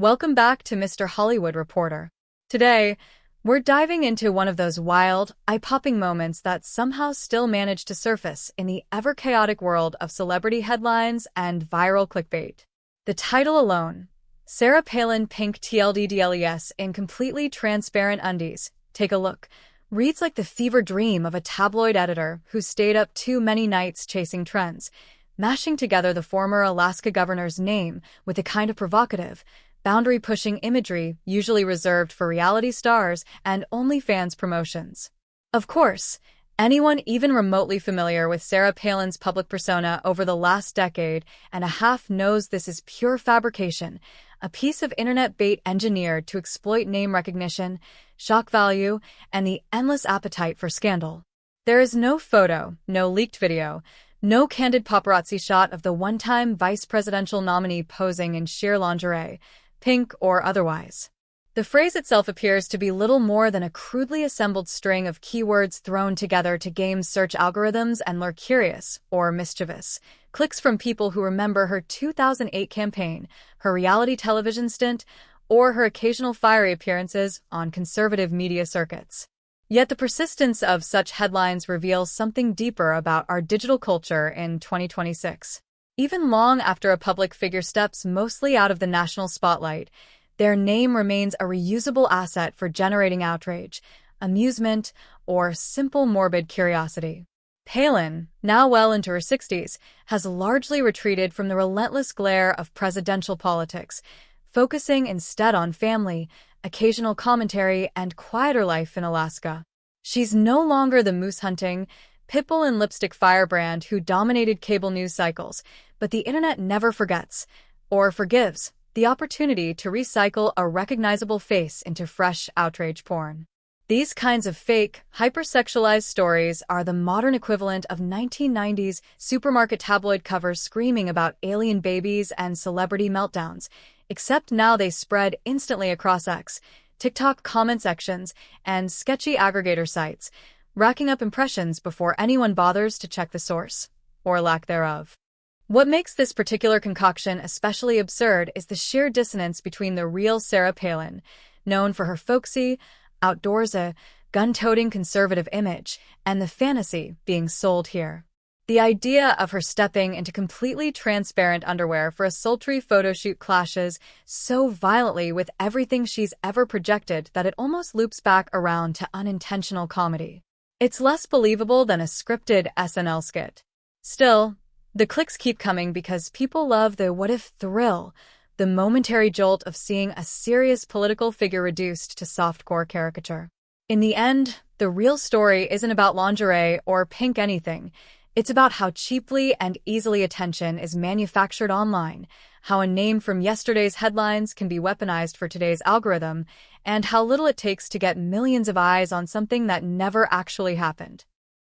Welcome back to Mr. Hollywood Reporter. Today, we're diving into one of those wild, eye-popping moments that somehow still manage to surface in the ever-chaotic world of celebrity headlines and viral clickbait. The title alone, Sarah Palin pink TlDDlES in completely transparent undies, take a look, reads like the fever dream of a tabloid editor who stayed up too many nights chasing trends, mashing together the former Alaska governor's name with a kind of provocative, boundary-pushing imagery usually reserved for reality stars and OnlyFans promotions. Of course, anyone even remotely familiar with Sarah Palin's public persona over the last decade and a half knows this is pure fabrication, a piece of internet bait engineered to exploit name recognition, shock value, and the endless appetite for scandal. There is no photo, no leaked video, no candid paparazzi shot of the one-time vice presidential nominee posing in sheer lingerie, pink or otherwise. The phrase itself appears to be little more than a crudely assembled string of keywords thrown together to game search algorithms and lure curious, or mischievous, clicks from people who remember her 2008 campaign, her reality television stint, or her occasional fiery appearances on conservative media circuits. Yet the persistence of such headlines reveals something deeper about our digital culture in 2026. Even long after a public figure steps mostly out of the national spotlight, their name remains a reusable asset for generating outrage, amusement, or simple morbid curiosity. Palin, now well into her 60s, has largely retreated from the relentless glare of presidential politics, focusing instead on family, occasional commentary, and quieter life in Alaska. She's no longer the moose-hunting, pitbull and lipstick firebrand who dominated cable news cycles, but the internet never forgets, or forgives, the opportunity to recycle a recognizable face into fresh outrage porn. These kinds of fake, hypersexualized stories are the modern equivalent of 1990s supermarket tabloid covers screaming about alien babies and celebrity meltdowns, except now they spread instantly across X, TikTok comment sections, and sketchy aggregator sites, racking up impressions before anyone bothers to check the source, or lack thereof. What makes this particular concoction especially absurd is the sheer dissonance between the real Sarah Palin, known for her folksy, outdoorsy, gun-toting conservative image, and the fantasy being sold here. The idea of her stepping into completely transparent underwear for a sultry photo shoot clashes so violently with everything she's ever projected that it almost loops back around to unintentional comedy. It's less believable than a scripted SNL skit. Still, the clicks keep coming because people love the what-if thrill, the momentary jolt of seeing a serious political figure reduced to softcore caricature. In the end, the real story isn't about lingerie or pink anything. It's about how cheaply and easily attention is manufactured online, how a name from yesterday's headlines can be weaponized for today's algorithm, and how little it takes to get millions of eyes on something that never actually happened.